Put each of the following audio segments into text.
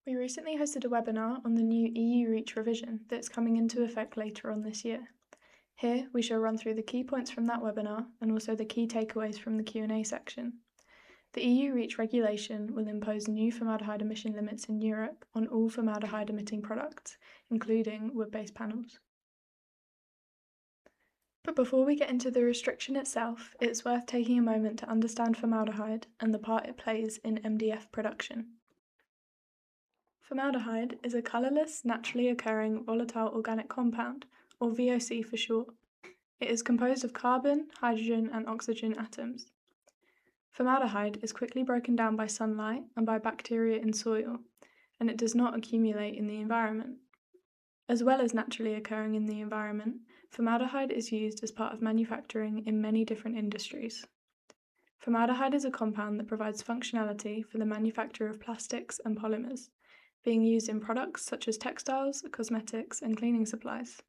We recently hosted a webinar on the new EU REACH revision that's coming into effect later on this year. Here, we shall run through the key points from that webinar and also the key takeaways from the Q&A section. The EU REACH regulation will impose new formaldehyde emission limits in Europe on all formaldehyde emitting products, including wood-based panels. But before we get into the restriction itself, it's worth taking a moment to understand formaldehyde and the part it plays in MDF production. Formaldehyde is a colourless, naturally occurring volatile organic compound, or VOC for short. It is composed of carbon, hydrogen, and oxygen atoms. Formaldehyde is quickly broken down by sunlight and by bacteria in soil, and it does not accumulate in the environment. As well as naturally occurring in the environment, formaldehyde is used as part of manufacturing in many different industries. Formaldehyde is a compound that provides functionality for the manufacture of plastics and polymers, being used in products such as textiles, cosmetics, and cleaning supplies.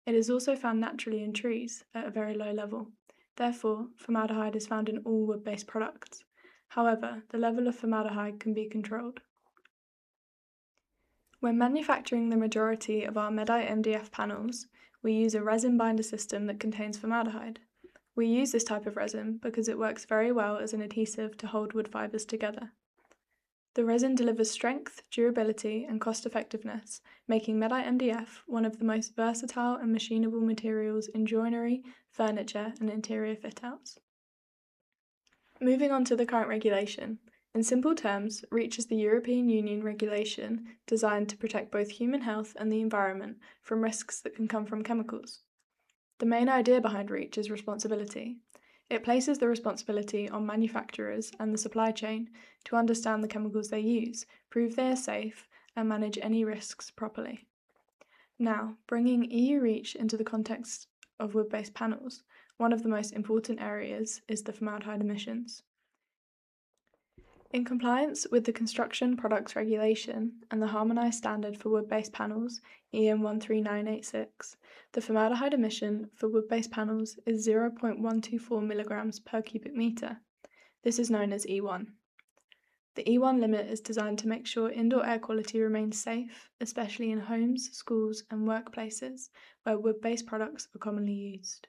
It is also found naturally in trees at a very low level. Therefore, formaldehyde is found in all wood-based products. However, the level of formaldehyde can be controlled. When manufacturing the majority of our MEDITE MDF panels, we use a resin binder system that contains formaldehyde. We use this type of resin because it works very well as an adhesive to hold wood fibres together. The resin delivers strength, durability, and cost-effectiveness, making MEDITE MDF one of the most versatile and machinable materials in joinery, furniture, and interior fit-outs. Moving on to the current regulation. In simple terms, REACH is the European Union regulation designed to protect both human health and the environment from risks that can come from chemicals. The main idea behind REACH is responsibility. It places the responsibility on manufacturers and the supply chain to understand the chemicals they use, prove they are safe, and manage any risks properly. Now, bringing EU REACH into the context of wood-based panels, one of the most important areas is the formaldehyde emissions. In compliance with the Construction Products Regulation and the Harmonised Standard for Wood-Based Panels, EN 13986, the formaldehyde emission for wood-based panels is 0.124 mg per cubic metre. This is known as E1. The E1 limit is designed to make sure indoor air quality remains safe, especially in homes, schools and workplaces where wood-based products are commonly used.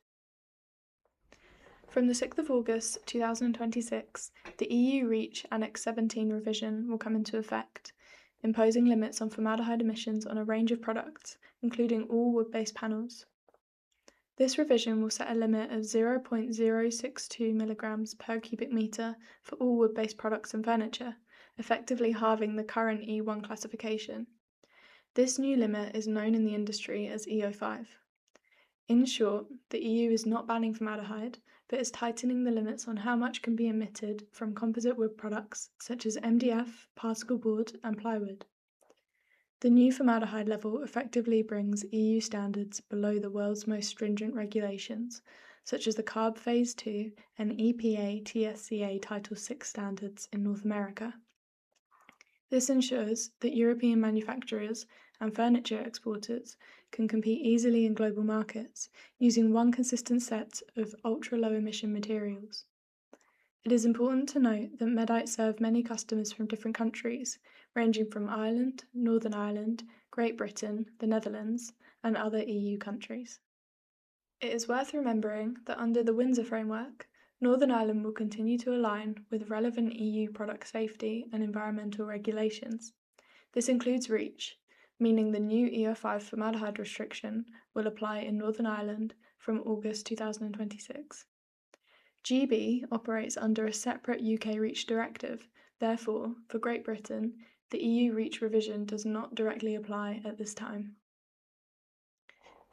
From the 6th of August 2026, the EU REACH Annex XVII revision will come into effect, imposing limits on formaldehyde emissions on a range of products, including all wood-based panels. This revision will set a limit of 0.062 mg per cubic metre for all wood-based products and furniture, effectively halving the current E1 classification. This new limit is known in the industry as E05. In short, the EU is not banning formaldehyde, but is tightening the limits on how much can be emitted from composite wood products such as MDF, particle board, and plywood. The new formaldehyde level effectively brings EU standards below the world's most stringent regulations, such as the CARB Phase 2 and EPA TSCA Title 6 standards in North America. This ensures that European manufacturers and furniture exporters can compete easily in global markets using one consistent set of ultra-low emission materials. It is important to note that MEDITE serve many customers from different countries, ranging from Ireland, Northern Ireland, Great Britain, the Netherlands, and other EU countries. It is worth remembering that under the Windsor framework, Northern Ireland will continue to align with relevant EU product safety and environmental regulations. This includes REACH, meaning the new E05 formaldehyde restriction will apply in Northern Ireland from August 2026. GB operates under a separate UK REACH directive, therefore, for Great Britain, the EU REACH revision does not directly apply at this time.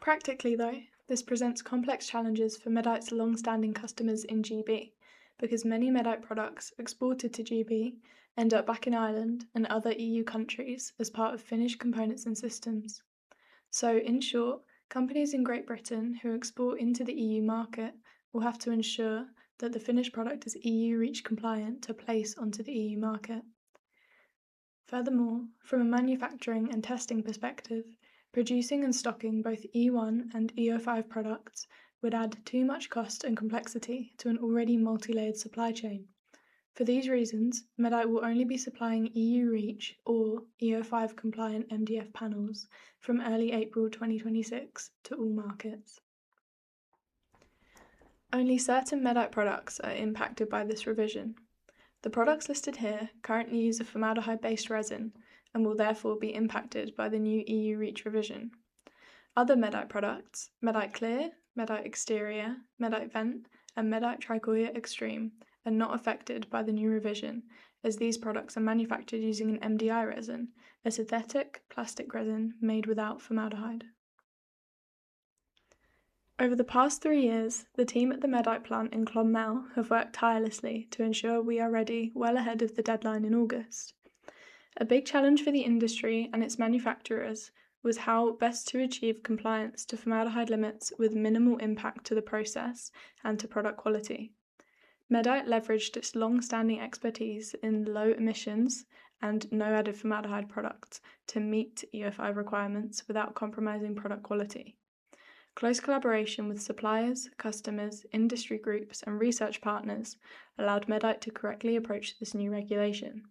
Practically, though, this presents complex challenges for MEDITE's long-standing customers in GB, because many MEDITE products exported to GB end up back in Ireland and other EU countries as part of finished components and systems. So, in short, companies in Great Britain who export into the EU market will have to ensure that the finished product is EU REACH compliant to place onto the EU market. Furthermore, from a manufacturing and testing perspective, producing and stocking both E1 and E05 products would add too much cost and complexity to an already multi-layered supply chain. For these reasons, MEDITE will only be supplying EU REACH or E05 compliant MDF panels from early April 2026 to all markets. Only certain MEDITE products are impacted by this revision. The products listed here currently use a formaldehyde-based resin and will therefore be impacted by the new EU REACH revision. Other MEDITE products, MEDITE Clear, MEDITE Exterior, MEDITE Vent, and MEDITE Tricoya Extreme, are not affected by the new revision, as these products are manufactured using an MDI resin, a synthetic plastic resin made without formaldehyde. Over the past 3 years, the team at the MEDITE plant in Clonmel have worked tirelessly to ensure we are ready well ahead of the deadline in August. A big challenge for the industry and its manufacturers was how best to achieve compliance to formaldehyde limits with minimal impact to the process and to product quality. MEDITE leveraged its long-standing expertise in low emissions and no added formaldehyde products to meet E05 requirements without compromising product quality. Close collaboration with suppliers, customers, industry groups, and research partners allowed MEDITE to correctly approach this new regulation.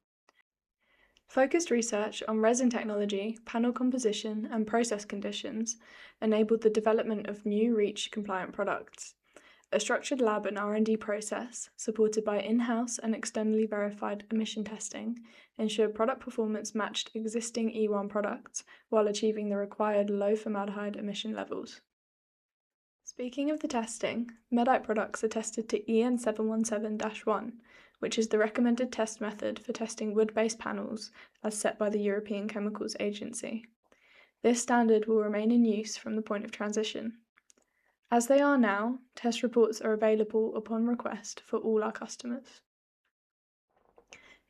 Focused research on resin technology, panel composition, and process conditions enabled the development of new REACH-compliant products. A structured lab and R&D process, supported by in-house and externally verified emission testing, ensured product performance matched existing E1 products while achieving the required low formaldehyde emission levels. Speaking of the testing, MEDITE products are tested to EN 717-1, which is the recommended test method for testing wood-based panels as set by the European Chemicals Agency. This standard will remain in use from the point of transition. As they are now, test reports are available upon request for all our customers.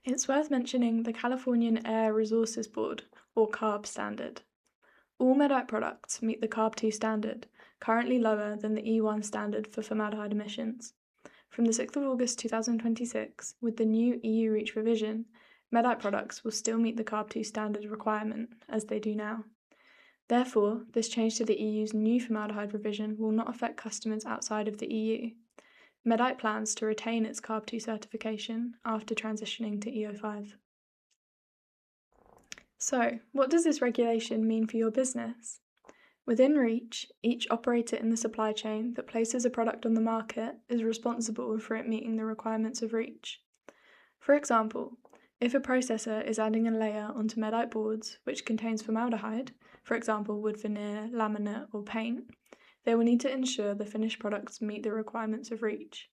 It's worth mentioning the Californian Air Resources Board, or CARB standard. All MEDITE products meet the CARB 2 standard, currently lower than the E1 standard for formaldehyde emissions. From the 6th of August 2026, with the new EU REACH revision, MEDITE products will still meet the CARB 2 standard requirement, as they do now. Therefore, this change to the EU's new formaldehyde revision will not affect customers outside of the EU. MEDITE plans to retain its CARB 2 certification after transitioning to E05. So, what does this regulation mean for your business? Within REACH, each operator in the supply chain that places a product on the market is responsible for it meeting the requirements of REACH. For example, if a processor is adding a layer onto MEDITE boards which contains formaldehyde, for example wood veneer, laminate, or paint, they will need to ensure the finished products meet the requirements of REACH.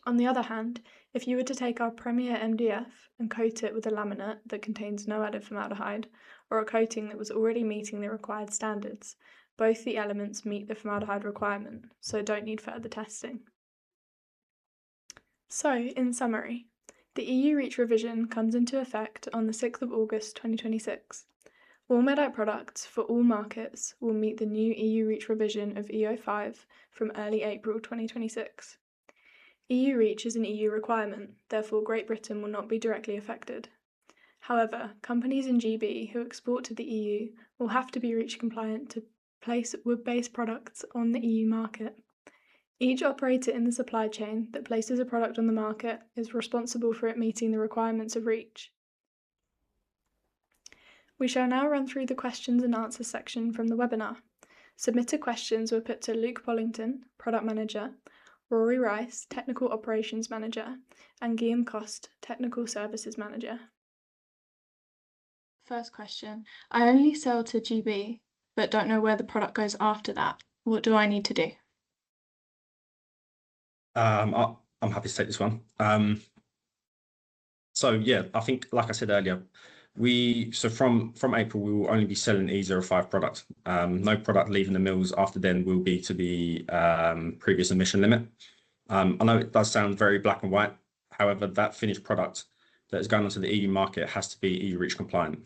On the other hand, if you were to take our Premier MDF and coat it with a laminate that contains no added formaldehyde, or a coating that was already meeting the required standards, both the elements meet the formaldehyde requirement, so don't need further testing. So, in summary, the EU REACH revision comes into effect on the 6th of August 2026. All MEDITE products for all markets will meet the new EU REACH revision of E05 from early April 2026. EU REACH is an EU requirement, therefore Great Britain will not be directly affected. However, companies in GB who export to the EU will have to be REACH compliant to place wood-based products on the EU market. Each operator in the supply chain that places a product on the market is responsible for it meeting the requirements of REACH. We shall now run through the questions and answers section from the webinar. Submitted questions were put to Luke Pollington, Product Manager, Rory Rice, Technical Operations Manager, and Guillaume Coste, Technical Services Manager. First question, I only sell to GB, but don't know where the product goes after that. What do I need to do? I'm happy to take this one. So yeah, I think, like I said earlier, from April we will only be selling E05 product. No product leaving the mills after then will be to the previous emission limit. I know it does sound very black and white. However, that finished product that is going onto the EU market has to be EU REACH compliant.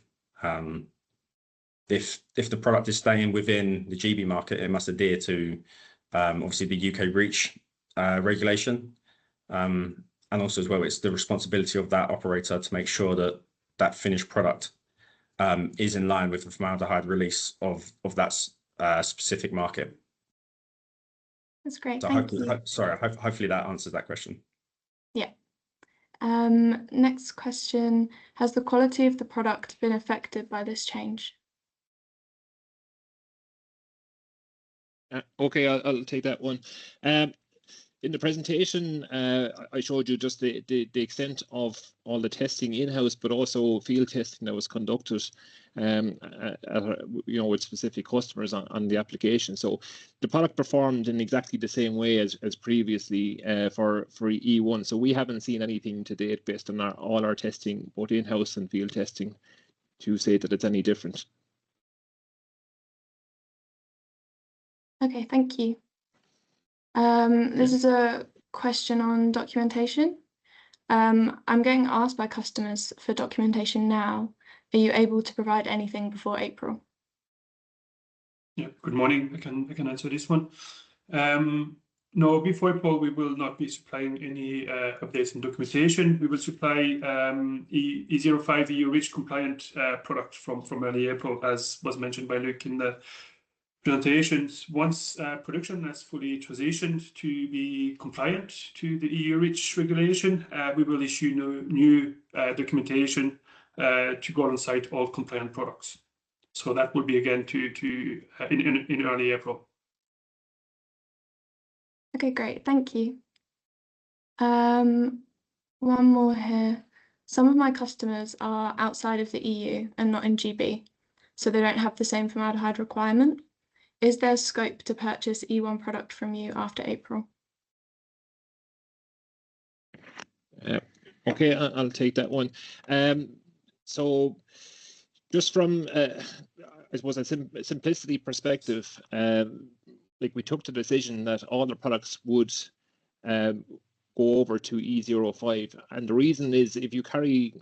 If the product is staying within the GB market, it must adhere to obviously the UK REACH regulation, and also as well, it's the responsibility of that operator to make sure that that finished product is in line with the formaldehyde release of that specific market. That's great. So Thank you. hopefully that answers that question. Yeah. Next question, has the quality of the product been affected by this change? Okay, I'll take that one. In the presentation, I showed you just the extent of all the testing in-house, but also field testing that was conducted, with specific customers on the application. So the product performed in exactly the same way as previously for E1. So we haven't seen anything to date based on all our testing, both in-house and field testing, to say that it's any different. Okay, thank you. This is a question on documentation. I'm getting asked by customers for documentation now. Are you able to provide anything before April? Yeah, good morning. I can answer this one. No, before April, we will not be supplying any updates and documentation. We will supply E05 EU REACH compliant product from early April, as was mentioned by Luke in the presentations. Once production has fully transitioned to be compliant to the EU REACH regulation, we will issue new documentation to go alongside all compliant products. So that will be again in early April. Okay, great. Thank you. One more here. Some of my customers are outside of the EU and not in GB, so they don't have the same formaldehyde requirement. Is there scope to purchase E1 product from you after April? Okay, I'll take that one. So just from, I suppose, a simplicity perspective, like we took the decision that all the products would go over to E05. And the reason is if you carry,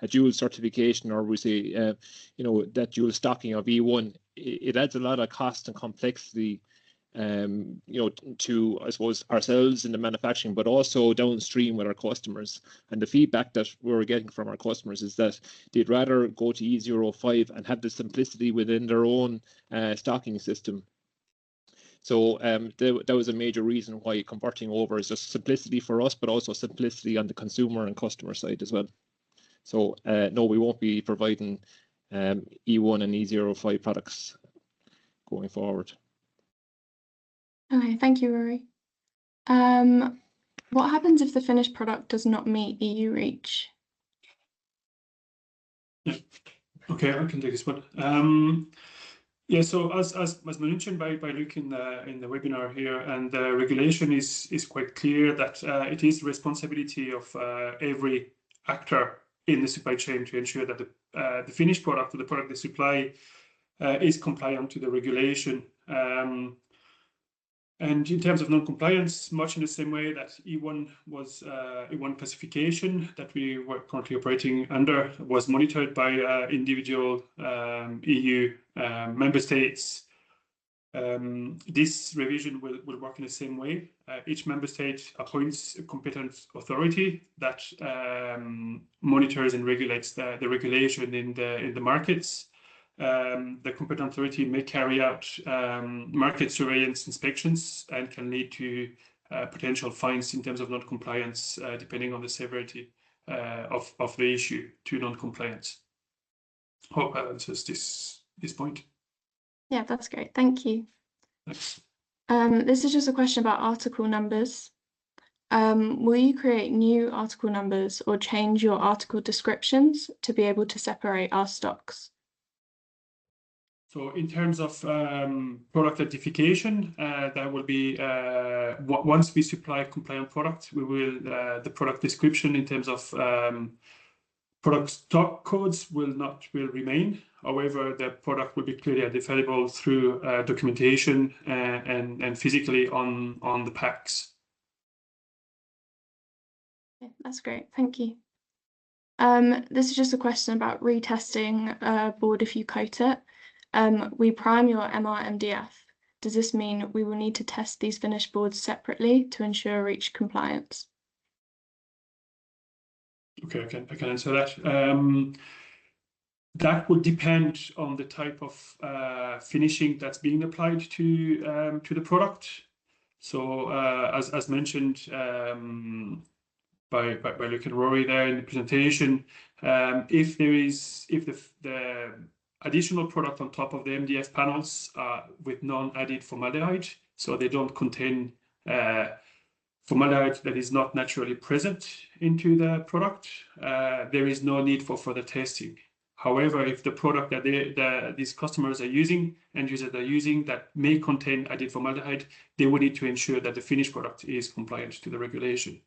a dual certification, or we say, that dual stocking of E1, it adds a lot of cost and complexity, to, I suppose, ourselves in the manufacturing, but also downstream with our customers. And the feedback that we're getting from our customers is that they'd rather go to E05 and have the simplicity within their own stocking system. So that was a major reason why converting over is just simplicity for us, but also simplicity on the consumer and customer side as well. So no, we won't be providing E1 and E05 products going forward. Okay, thank you, Rory. What happens if the finished product does not meet EU REACH? Yeah. Okay, I can take this one. Yeah, so as mentioned by Luke in the webinar here, and the regulation is quite clear that it is the responsibility of every actor in the supply chain to ensure that the finished product or the product they supply is compliant to the regulation. And in terms of non-compliance, much in the same way that E1 was E1 classification that we were currently operating under was monitored by individual EU member states. This revision will work in the same way. Each member state appoints a competent authority that monitors and regulates the regulation in the markets. The competent authority may carry out market surveillance inspections and can lead to potential fines in terms of non-compliance, depending on the severity of the issue to non-compliance. Hope that answers this point. Yeah, that's great. Thank you. Thanks. This is just a question about article numbers. Will you create new article numbers or change your article descriptions to be able to separate our stocks? So in terms of product identification, that will be once we supply compliant product, we will the product description in terms of product stock codes will remain. However, the product will be clearly identifiable through documentation and physically on the packs. Okay, that's great. Thank you. This is just a question about retesting a board if you coat it. We prime your MDF. Does this mean we will need to test these finished boards separately to ensure REACH compliance? Okay, I can answer that. That would depend on the type of finishing that's being applied to the product. So as mentioned by Luke and Rory there in the presentation. If the additional product on top of the MDF panels with non-added formaldehyde, so they don't contain formaldehyde that is not naturally present into the product, there is no need for further testing. However, if the product that these customers are using, end users are using, that may contain added formaldehyde, they will need to ensure that the finished product is compliant to the regulation.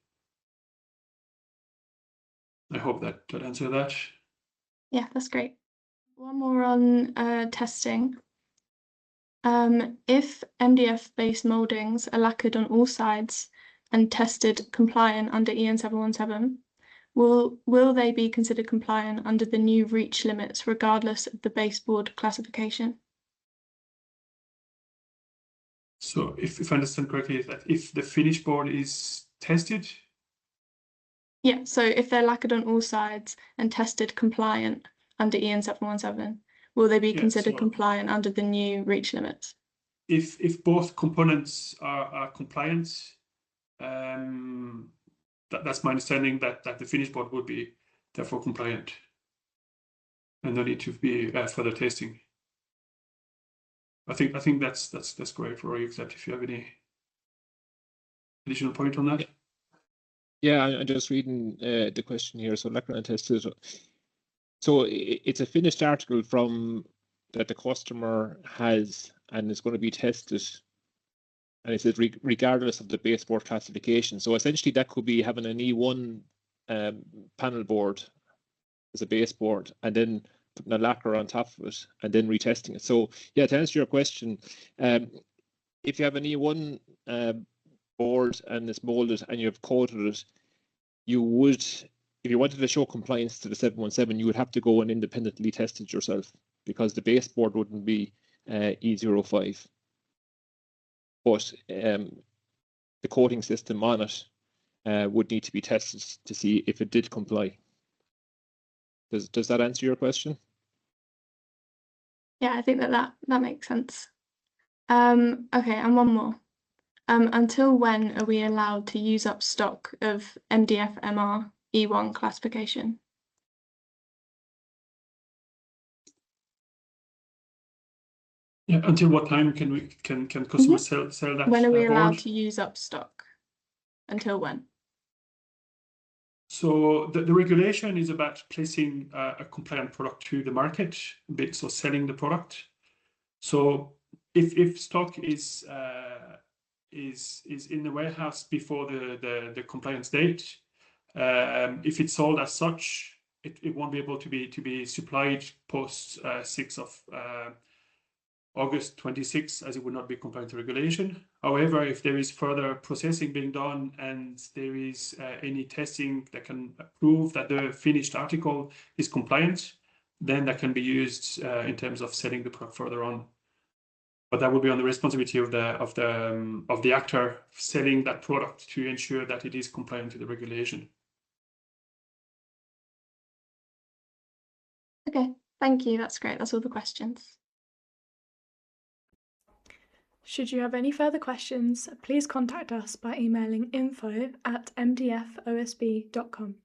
I hope that answered that. Yeah, that's great. One more on testing. If MDF-based mouldings are lacquered on all sides and tested compliant under EN 717, will they be considered compliant under the new reach limits regardless of the baseboard classification? So if I understand correctly, that if the finished board is tested? Yeah, so if they're lacquered on all sides and tested compliant under EN 717, will they be considered compliant under the new reach limits? If both components are compliant, that's my understanding that the finished board would be therefore compliant, and no need to be further testing. I think that's great, Rory. Except if you have any additional point on that. Yeah, I'm just reading the question here. So lacquer untested. So it's a finished article from that the customer has, and it's going to be tested. And it says regardless of the baseboard classification. So essentially that could be having an E1 panel board as a baseboard and then putting a lacquer on top of it and then retesting it. So yeah, to answer your question, if you have an E1 board and it's molded and you've coated it, you would, if you wanted to show compliance to the 717, you would have to go and independently test it yourself because the baseboard wouldn't be E05. But the coating system on it would need to be tested to see if it did comply. Does that answer your question? Yeah, I think that makes sense. Okay, and one more. Until when are we allowed to use up stock of MDF MR E1 classification? Yeah, until what time can customers sell that? When are we allowed board? to use up stock? Until when? So the regulation is about placing a compliant product to the market, so selling the product. So if stock is in the warehouse before the compliance date, if it's sold as such, it won't be able to be supplied post 6th of August 26, as it would not be compliant to regulation. However, if there is further processing being done and there is any testing that can prove that the finished article is compliant, then that can be used in terms of selling the product further on. But that will be on the responsibility of the actor selling that product to ensure that it is compliant to the regulation. Okay, thank you. That's great. That's all the questions. Should you have any further questions, please contact us by emailing info@mdfosb.com.